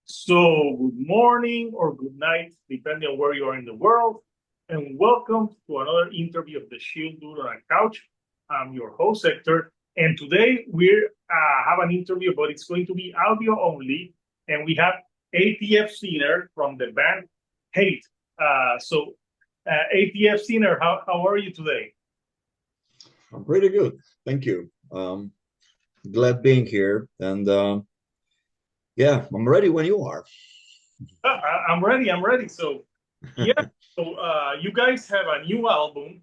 So, good morning or good night, depending on where you are in the world, and welcome to another interview of the Shield Dude on a Couch. I'm your host, Hector, and today we have an interview, but it's going to be audio only, and we have ATF Sinner from the band Hate. ATF Sinner, how are you today? I'm pretty good. Thank you. Glad being here. And yeah, I'm ready when you are. I'm ready. I'm ready. Yeah. You guys have a new album.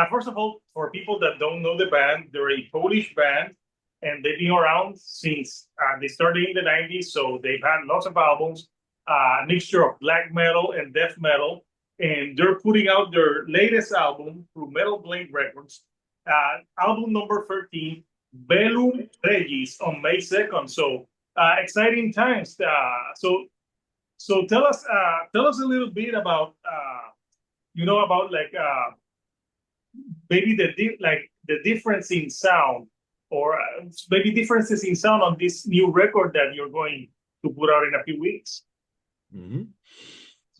First of all, for people that don't know the band, they're a Polish band, and they've been around since they started in the '90s. So they've had lots of albums, a mixture of black metal and death metal, and they're putting out their latest album through Metal Blade Records, album number 13, Bellum Regiis, on May 2nd. So exciting times. So tell us a little bit about about like maybe the difference in sound, or maybe differences in sound on this new record that you're going to put out in a few weeks. hmm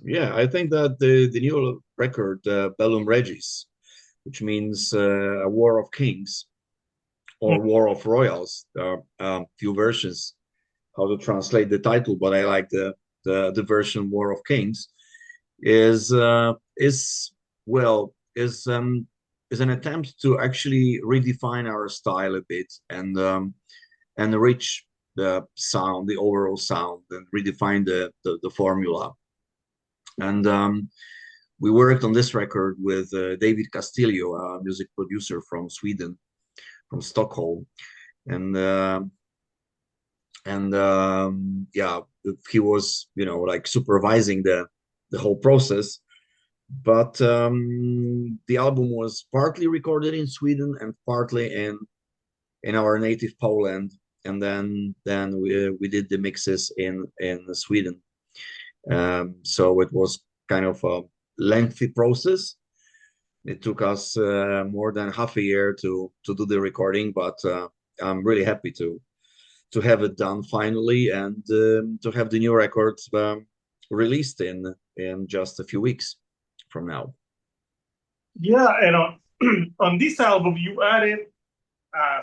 Yeah, I think that the new record, Bellum Regiis, which means a War of Kings or War of Royals, there are few versions how to translate the title, but I like the version War of Kings, is well is an attempt to actually redefine our style a bit and reach the sound, the overall sound, and redefine the formula. And we worked on this record with David Castillo, a music producer from Sweden, from Stockholm, and yeah, he was like supervising the whole process. But the album was partly recorded in Sweden and partly in our native Poland, and then we did the mixes in Sweden. So it was kind of a lengthy process. It took us more than half a year to do the recording, but I'm really happy to have it done finally, and to have the new record released in just a few weeks from now. Yeah, and on on this album you added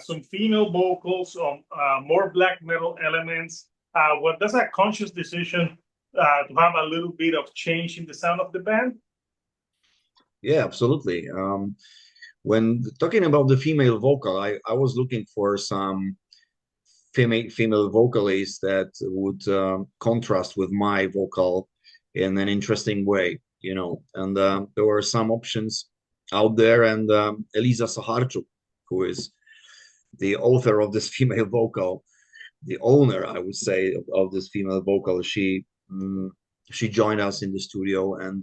some female vocals, more black metal elements. What does that conscious decision to have a little bit of change in the sound of the band? Yeah, absolutely. When talking about the female vocal, I was looking for some female vocalists that would contrast with my vocal in an interesting way, and there were some options out there, and Eliza Saharchuk, who is the author of this female vocal, the owner, I would say, of this female vocal, she joined us in the studio, and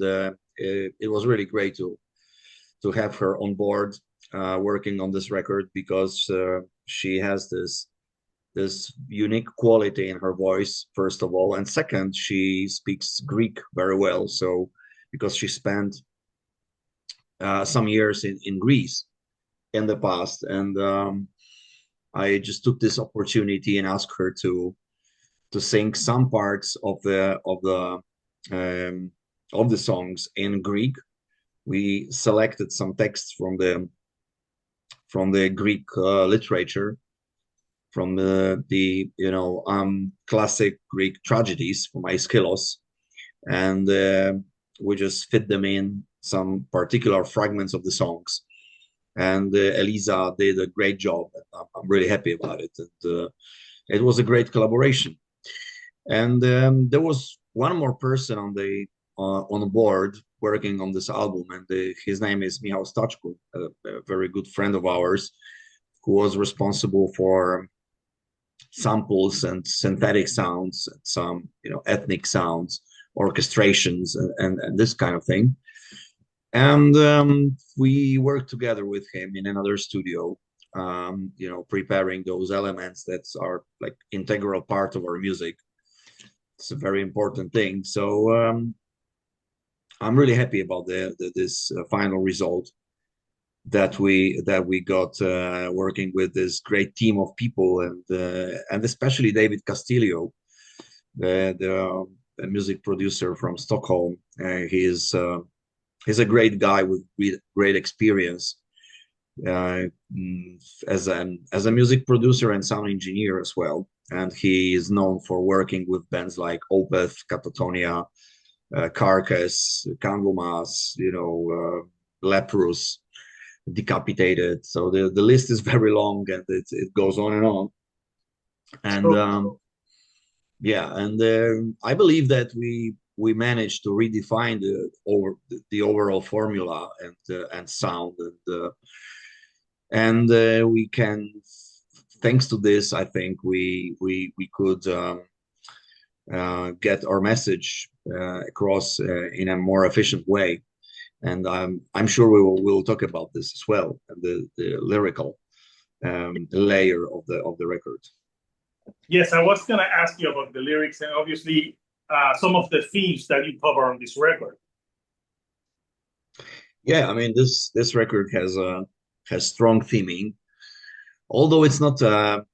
it was really great to have her on board working on this record, because she has this unique quality in her voice, first of all, and second, she speaks Greek very well. So because she spent some years in Greece in the past, and I just took this opportunity and asked her to sing some parts of the songs in Greek. We selected some texts from the Greek literature, from the classic Greek tragedies from Aeschylus, and we just fit them in some particular fragments of the songs. And Eliza did a great job. I'm really happy about it. And it was a great collaboration. And there was one more person on the board working on this album, and his name is Michał Stachko, a very good friend of ours, who was responsible for samples and synthetic sounds, and some ethnic sounds, orchestrations, and this kind of thing. And we worked together with him in another studio, preparing those elements that are like integral part of our music. It's a very important thing. So I'm really happy about this final result that we got, working with this great team of people, and especially David Castillo. the music producer from Stockholm. He's a great guy with great experience uh, as a music producer and sound engineer as well. And he is known for working with bands like Opeth, Catatonia, Carcass, Candlemas, Leprous, Decapitated. So the list is very long and it goes on and on. And So, yeah, and I believe that we managed to redefine the overall formula and sound and we can, thanks to this, I think we could get our message across in a more efficient way. And I'm sure we'll talk about this as well, the lyrical layer of the record. yes, I was gonna ask you about the lyrics and obviously some of the themes that you cover on this record. Yeah, I mean this record has strong theming, although it's not a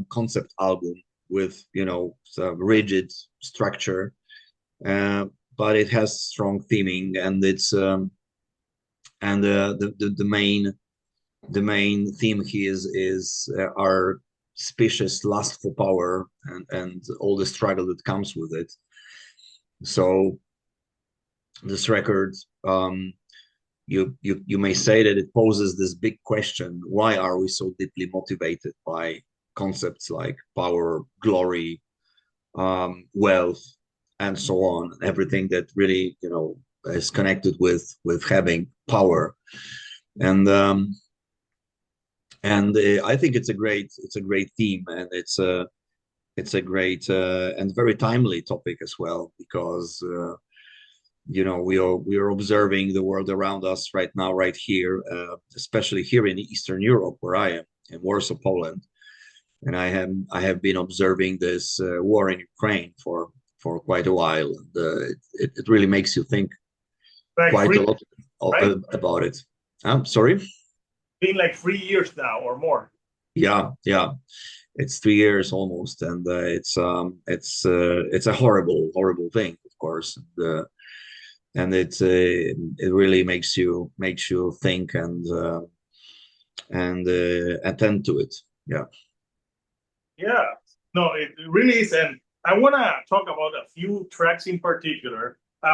concept album with some rigid structure, but it has strong theming, and it's the main theme here is our species lust for power and all the struggle that comes with it. So this record, you may say that it poses this big question: why are we so deeply motivated by concepts like power, glory, wealth, and so on? Everything that really is connected with having power, and I think it's a great theme, and it's a great and very timely topic as well, because we are observing the world around us right now, right here, especially here in Eastern Europe, where I am in Warsaw, Poland, and I have been observing this war in Ukraine for quite a while, and it really makes you think Like quite a lot right? about it. I'm sorry. Been like 3 years now or more. Yeah, it's 3 years almost, and it's a horrible thing, of course. And it really makes you think and attend to it. Yeah. Yeah, no, it really is. And I want to talk about a few tracks in particular.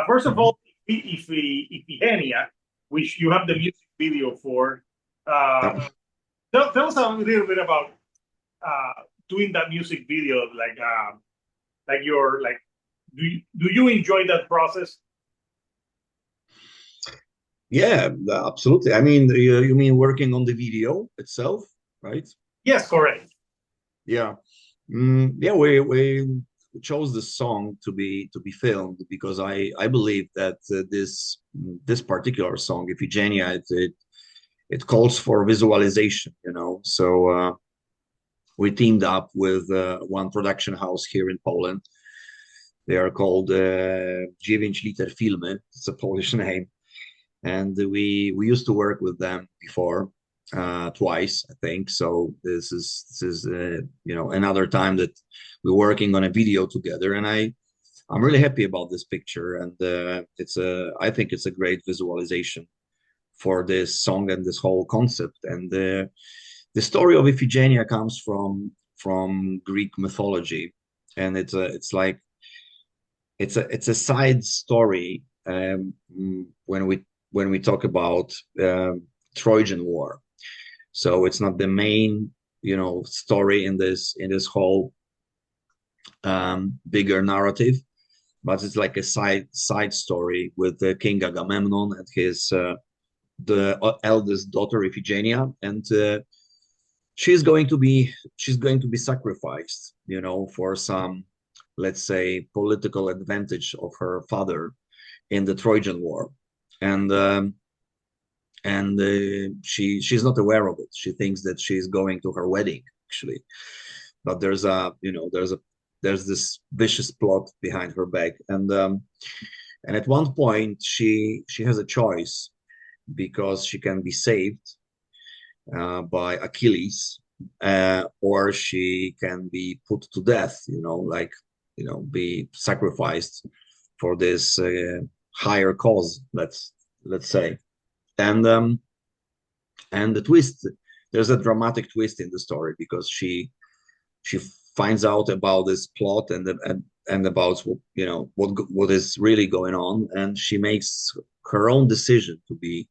First of all, Iphigenia, which you have the music video for. Yeah. Tell us a little bit about doing that music video. Like your like, do you enjoy that process? Yeah, absolutely. I mean, you mean working on the video itself, right? Yes, correct. Yeah. Yeah, we chose this song to be filmed because I believe that this particular song, Iphigenia, it calls for visualization, So we teamed up with one production house here in Poland. They are called 9 Liter Filmy. It's a Polish name, and we used to work with them before twice, I think. So this is another time that we're working on a video together, and I'm really happy about this picture, and I think it's a great visualization for this song and this whole concept. And the story of Iphigenia comes from Greek mythology, and it's a side story when we talk about Trojan War. So it's not the main story in this whole bigger narrative, but it's like a side story with King Agamemnon and his the eldest daughter Iphigenia, and she's going to be sacrificed, for some, let's say, political advantage of her father in the Trojan War, and she's not aware of it. She thinks that she's going to her wedding, actually, but there's this vicious plot behind her back, and at one point she has a choice, because she can be saved by Achilles, or she can be put to death, like be sacrificed for this higher cause, let's say. And the twist, there's a dramatic twist in the story, because she finds out about this plot and about what is really going on, and she makes her own decision to be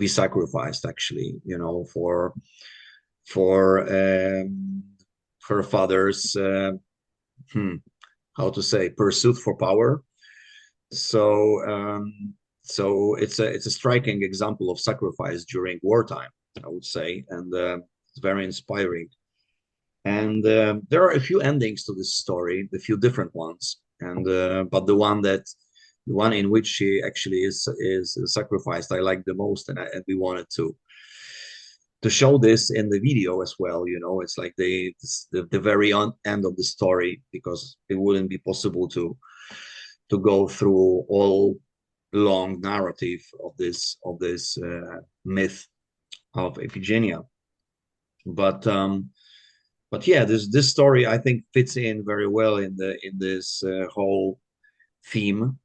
sacrificed, actually, for her father's how to say, pursuit for power. So it's a striking example of sacrifice during wartime, I would say, and it's very inspiring. And there are a few endings to this story, a few different ones, and but the one in which she actually is sacrificed, I like the most, and we wanted to show this in the video as well. It's like the very end of the story, because it wouldn't be possible to go through all long narrative of this myth of Iphigenia. But yeah, this story, I think, fits in very well in this whole theme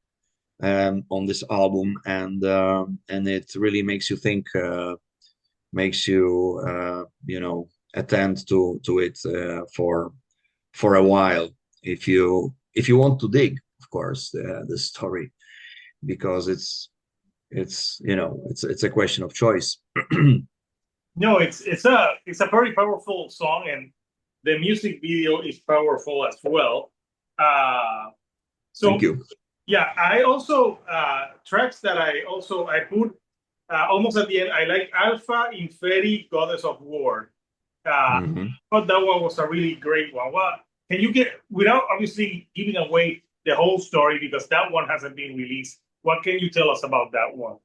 on this album, and it really makes you think, makes you attend to it for a while, if you want to dig, of course, the story, because it's a question of choice. No, it's a very powerful song, and the music video is powerful as well. So Thank you. yeah, I also tracks that I put almost at the end. I like Alpha Inferi, Goddess of War. I thought that one was a really great one. Well, can you get, without obviously giving away the whole story, because that one hasn't been released, what can you tell us about that one?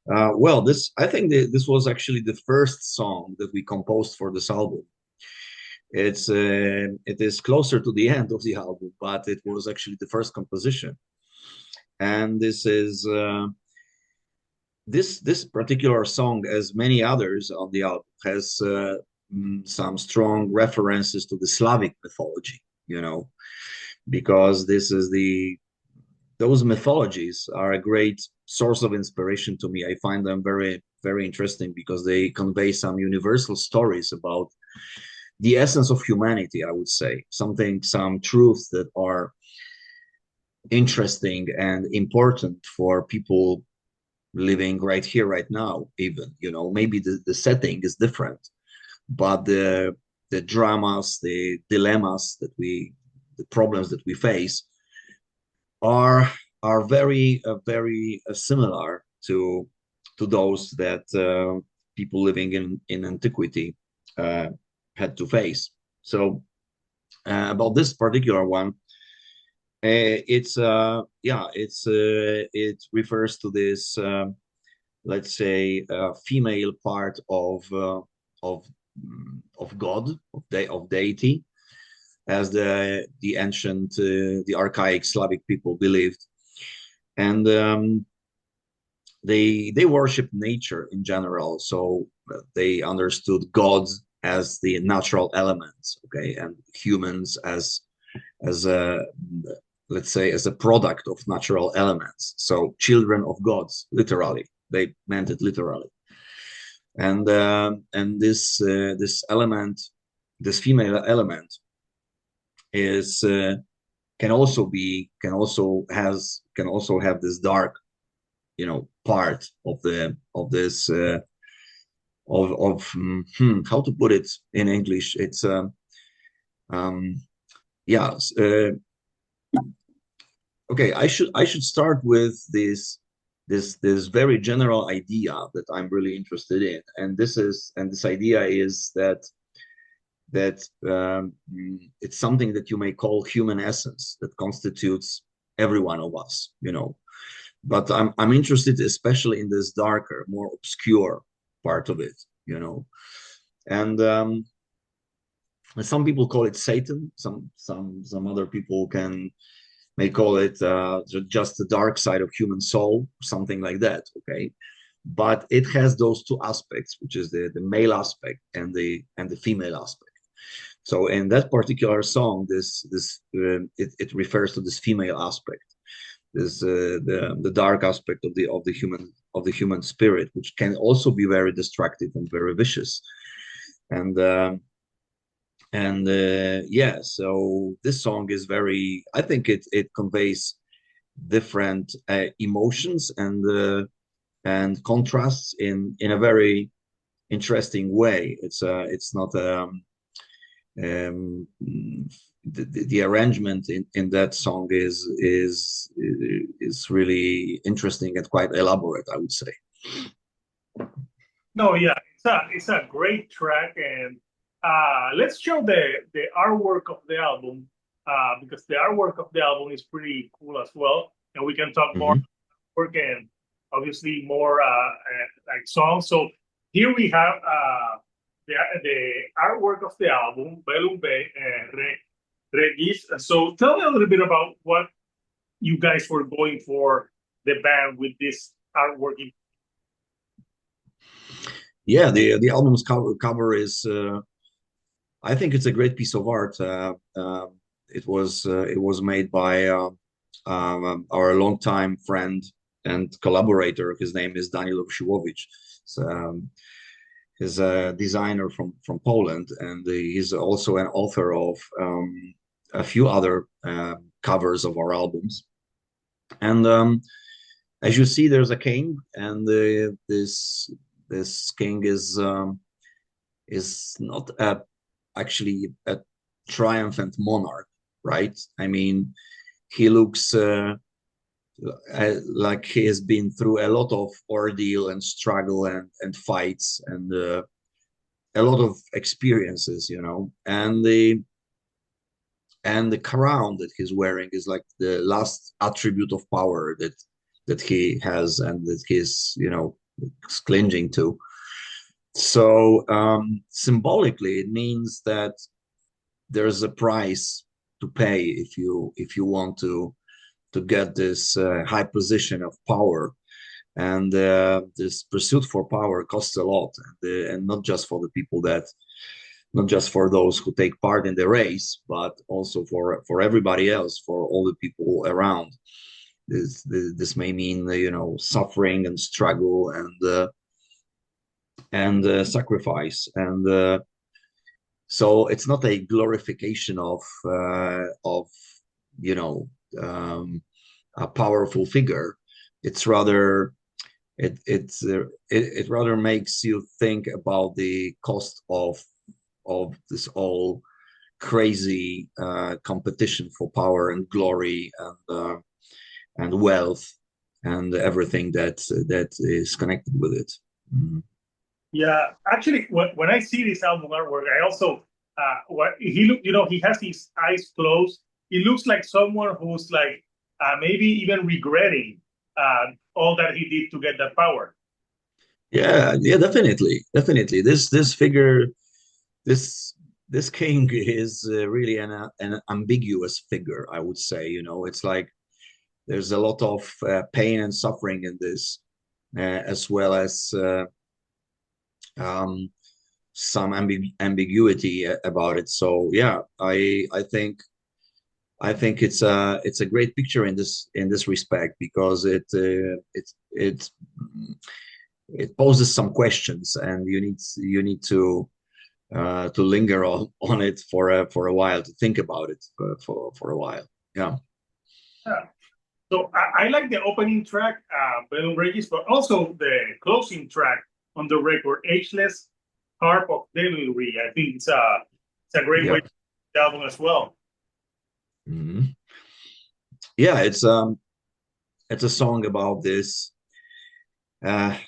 Well, I think this was actually the first song that we composed for this album. It is closer to the end of the album, but it was actually the first composition. And this is this particular song, as many others on the album, has some strong references to the Slavic mythology, because those mythologies are a great source of inspiration to me. I find them very, very interesting, because they convey some universal stories about the essence of humanity, I would say, some truths that are interesting and important for people living right here, right now, even, maybe the setting is different, but the dramas, the dilemmas the problems that we face are very similar to those that people living in antiquity had to face. So about this particular one, it refers to this, let's say, female part of God, of deity, as the ancient, the archaic Slavic people believed, and they worship nature in general. So they understood God as the natural elements, okay, and humans as a, let's say, as a product of natural elements. So children of gods, literally, they meant it literally. And this element, this female element, is can also have this dark, part of this how to put it in English. It's okay. I should start with this very general idea that I'm really interested in, and this idea is that it's something that you may call human essence, that constitutes every one of us, but I'm interested especially in this darker, more obscure part of it, and some people call it Satan. Some other people may call it just the dark side of human soul, something like that. Okay, but it has those two aspects, which is the male aspect and the female aspect. So in that particular song, it refers to this female aspect, this the dark aspect of the human spirit, which can also be very destructive and very vicious. And yeah, so this song is very, I think it conveys different emotions and contrasts in a very interesting way. It's not um, the arrangement in that song is really interesting and quite elaborate, I would say. No, yeah, it's a great track, and let's show the artwork of the album because the artwork of the album is pretty cool as well, and we can talk more Mhm. work and obviously more like songs. So here we have the artwork of the album, Bellum Regiis. So tell me a little bit about what you guys were going for the band with this artwork. Yeah, the album's cover is I think it's a great piece of art. It was made by our longtime friend and collaborator. His name is Daniel Owsiłowicz. So, he's a designer from Poland, and he's also an author of a few other covers of our albums. And as you see, there's a king, and this king is not actually a triumphant monarch, right? I mean, he looks like he has been through a lot of ordeal and struggle and fights and a lot of experiences, you know. And the crown that he's wearing is like the last attribute of power that he has and that he's, you know, clinging to. So symbolically, it means that there's a price to pay if you want to get this high position of power, and this pursuit for power costs a lot, and not just for the people that, not just for those who take part in the race, but also for everybody else, for all the people around. This may mean you know, suffering and struggle and sacrifice, and so it's not a glorification of you know, a powerful figure. It's rather it rather makes you think about the cost of this all crazy competition for power and glory and wealth and everything that is connected with it. Mm-hmm. Yeah, actually, when I see this album artwork, I also what he look, you know, he has his eyes closed. He looks like someone who's like maybe even regretting all that he did to get that power. Yeah, yeah, definitely. This figure, this this king is really an ambiguous figure, I would say. You know, it's like there's a lot of pain and suffering in this, as well as um, some ambiguity about it. So yeah, I think it's a great picture in this respect, because it poses some questions, and you need to linger on it for a while, to think about it for a while. Yeah. Yeah. So I like the opening track, Bell Regis, but also the closing track on the record, Ageless Harp of Delivery. I think it's a great way Yeah. to the album as well. Mhm. Yeah, it's a song about this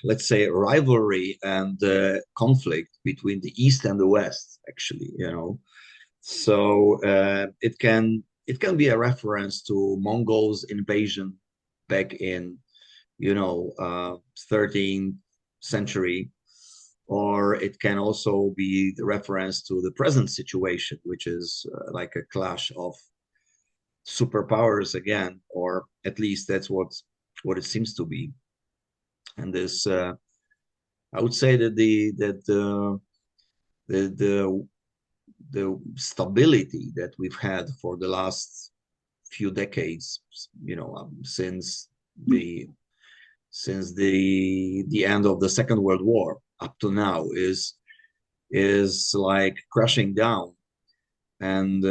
let's say rivalry and conflict between the East and the West, actually, you know. So it can be a reference to Mongols invasion back in, you know, 13th century, or it can also be the reference to the present situation, which is like a clash of superpowers again, or at least that's what it seems to be. And this I would say that the the stability that we've had for the last few decades, since the the end of the Second World War up to now is like crashing down, and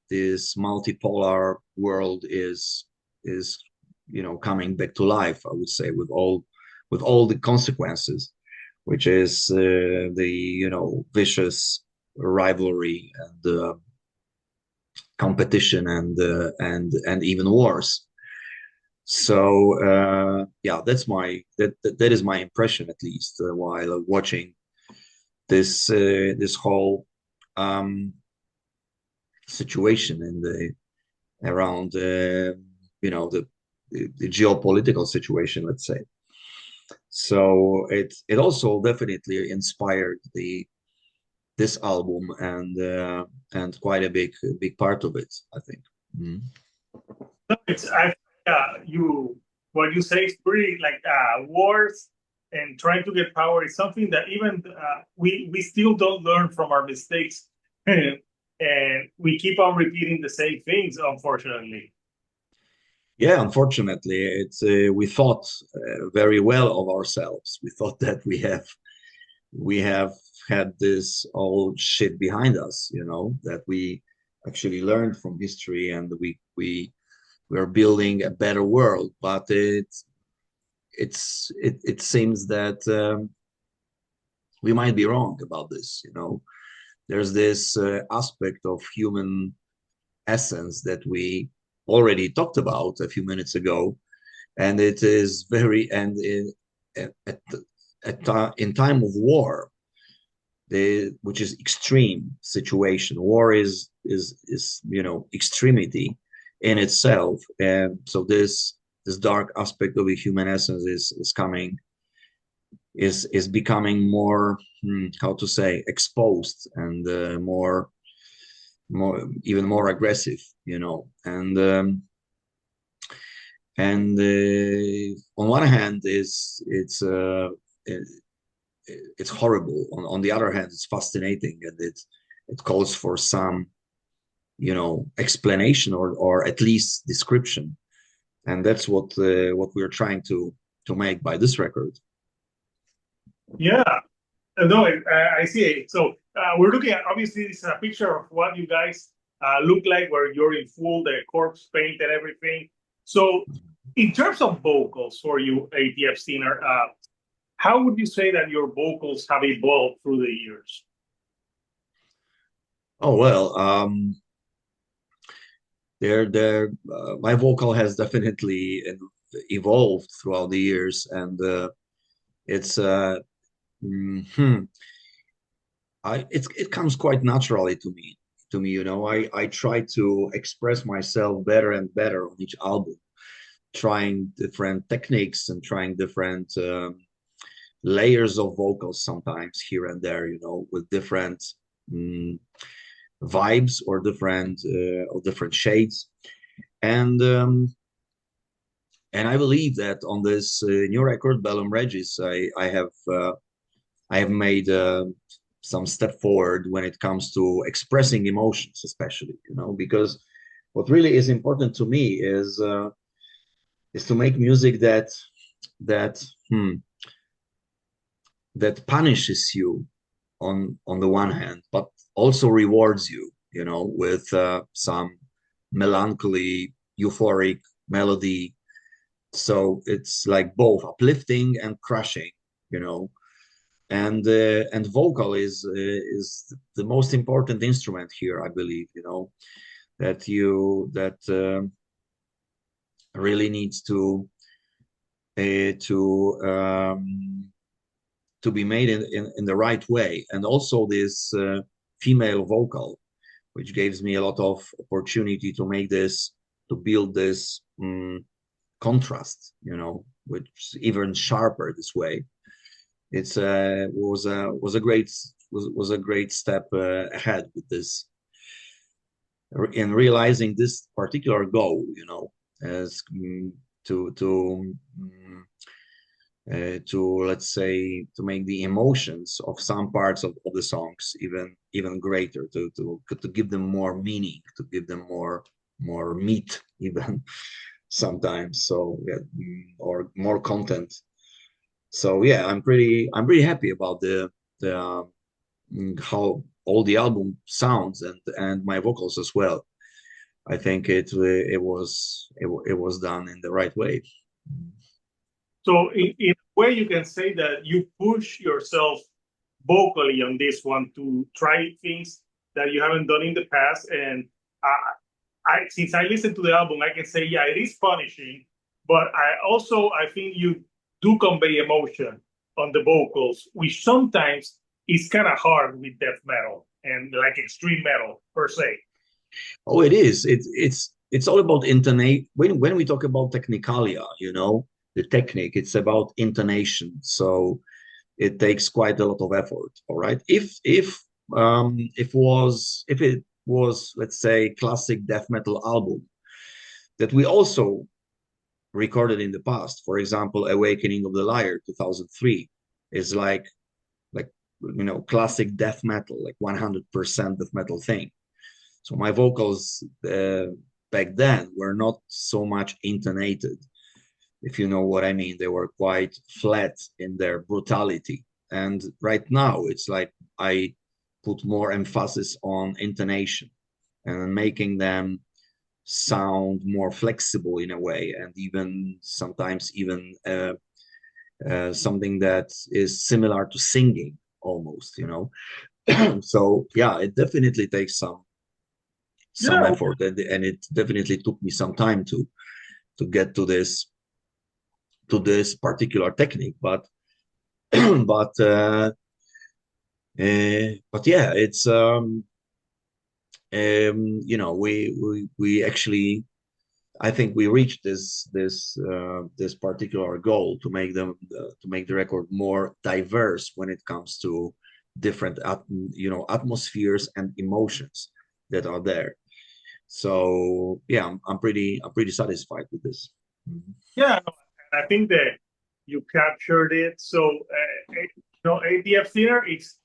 this multipolar world is coming back to life, I would say, with all the consequences, which is the vicious rivalry and competition and even wars. So yeah, that is my impression, at least, while watching this whole um, situation in the around the geopolitical situation, let's say. So it also definitely inspired the this album, and quite a big part of it, I think. Mm. No, it's you what you say is pretty like wars and trying to get power is something that even we still don't learn from our mistakes, and we keep on repeating the same things, unfortunately. Yeah, unfortunately, it's we thought very well of ourselves. We thought that we have had this old shit behind us, that we actually learned from history, and we're building a better world. But it seems that we might be wrong about this. There's this aspect of human essence that we already talked about a few minutes ago, and it is very and in time of war, which is extreme situation. War is extremity in itself, and so this dark aspect of the human essence is becoming more, how to say, exposed, and even more aggressive, and on one hand it's horrible. On the other hand, it's fascinating, and it calls for some explanation, or at least description, and that's what we're trying to make by this record. Yeah, no, I see it. So we're looking at, obviously, this is a picture of what you guys look like, where you're in full the corpse paint and everything. So in terms of vocals for you, ATF Sinner, how would you say that your vocals have evolved through the years? Oh well, my vocal has definitely evolved throughout the years, and it's it comes quite naturally to me. I try to express myself better and better on each album, trying different techniques and trying different layers of vocals, sometimes here and there, with different um, vibes, or different shades, and I believe that on this new record, Bellum Regiis, I have made some step forward when it comes to expressing emotions, especially, because what really is important to me is to make music that hmm, that punishes you on the one hand, but also rewards you, with some melancholy, euphoric melody. So it's like both uplifting and crushing, and vocal is the most important instrument here, I believe, that really needs uh, to um, to be made in the right way. And also this female vocal, which gives me a lot of opportunity to make this, to build this contrast, which is even sharper this way. It's was a great step ahead with this, in realizing this particular goal, as to to, let's say, to make the emotions of some parts of the songs even greater, to give them more meaning, to give them more meat even sometimes. So yeah, or more content. So yeah, I'm pretty happy about the how all the album sounds, and my vocals as well. I think it was done in the right way. So in a way, you can say that you push yourself vocally on this one to try things that you haven't done in the past. And since I listened to the album, I can say, yeah, it is punishing, but I think you do convey emotion on the vocals, which sometimes is kind of hard with death metal and like extreme metal per se. Oh, it is. It's all about intonation. When we talk about technicalia, the technique, it's about intonation. So it takes quite a lot of effort. All right. If it was, let's say, classic death metal album that we also recorded in the past, for example, Awakening of the Liar 2003 is like classic death metal, like 100% death metal thing. So my vocals back then were not so much intonated, if you know what I mean. They were quite flat in their brutality. And right now, it's like I put more emphasis on intonation and making them sound more flexible in a way, and even sometimes even something that is similar to singing almost. So yeah, it definitely takes some Yeah, effort, and it definitely took me some time to get to this particular technique, but but yeah, it's we actually, I think we reached this particular goal to make the record more diverse when it comes to different atmospheres and emotions that are there. So yeah, I'm pretty satisfied with this. Mhm. yeah, no, and I think that you captured it. So, ATF Sinner, it's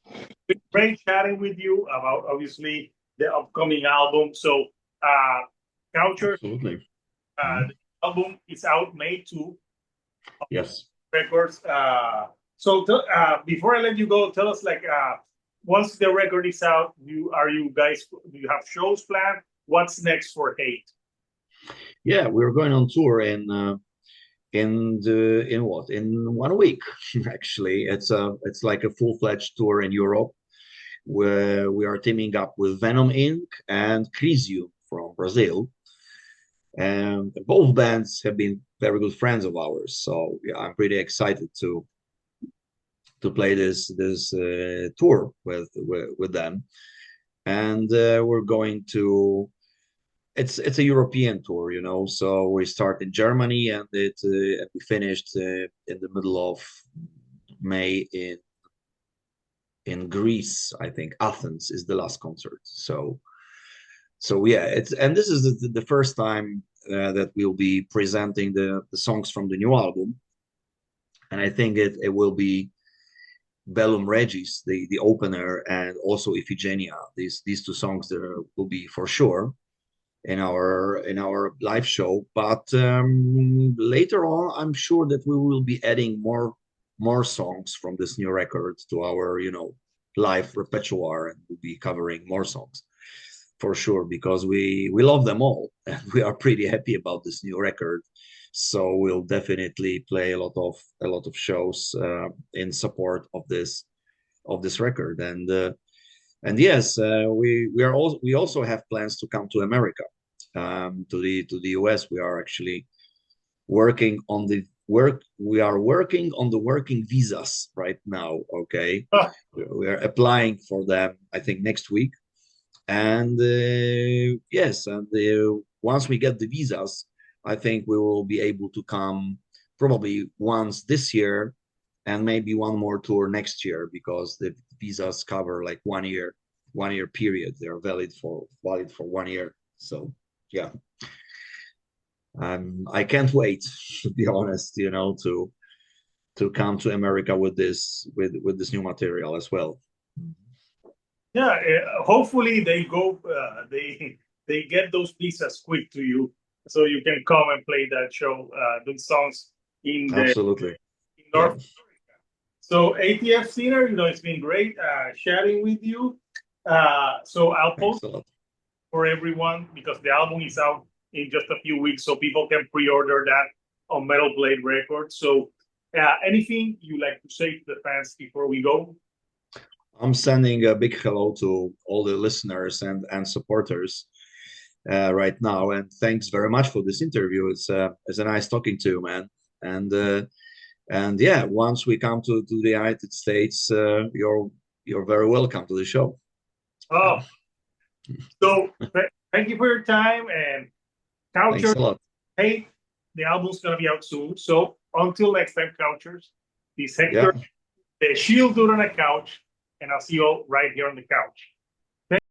been great chatting with you about obviously the upcoming album. So, uh, Coucher, Absolutely. the Mhm. album is out May 2 Yes. records. Before I let you go, tell us once the record is out, do you have shows planned? What's next for Hate? Yeah, we're going on tour in 1 week. Actually, it's like a full-fledged tour in Europe, where we are teaming up with Venom Inc. and Crisium from Brazil. And both bands have been very good friends of ours. So yeah, I'm pretty excited to play this tour with them. And we're going to it's a European tour. So we start in Germany, and we finished in the middle of May in Greece. I think Athens is the last concert. So yeah, this is the first time that we'll be presenting the songs from the new album, and I think it will be Bellum Regiis, the opener, and also Iphigenia. These two songs there will be for sure in our live show. But later on, I'm sure that we will be adding more songs from this new record to our live repertoire, and we'll be covering more songs for sure, because we love them all and we are pretty happy about this new record. So we'll definitely play a lot of shows in support of this record. And yes, we also have plans to come to America, to the US. We are actually working on the work. We are working on the working visas right now. Okay, we are applying for them, I think, next week. And yes, and once we get the visas, I think we will be able to come probably once this year, and maybe one more tour next year, because the visas cover like 1 year period. They are valid for 1 year. So yeah, I can't wait to be honest, to come to America with this new material as well. Yeah, hopefully they go. They get those visas quick to you, so you can come and play that show, those songs in the Absolutely. in North Yeah. America. So ATF Sinner, it's been great chatting with you. So I'll Thanks post a lot. for everyone because the album is out in just a few weeks, so people can pre-order that on Metal Blade Records. So, anything you like to say to the fans before we go? I'm sending a big hello to all the listeners and supporters right now, and thanks very much for this interview. It's a nice talking to you, man. And yeah, once we come to the United States, you're very welcome to the show. Oh, so thank you for your time and Thanks Couchers. a lot. Hey, the album's gonna be out soon. So until next time, Couchers, this Yeah. Hector, the Shield dude on the couch, and I'll see you all right here on the couch.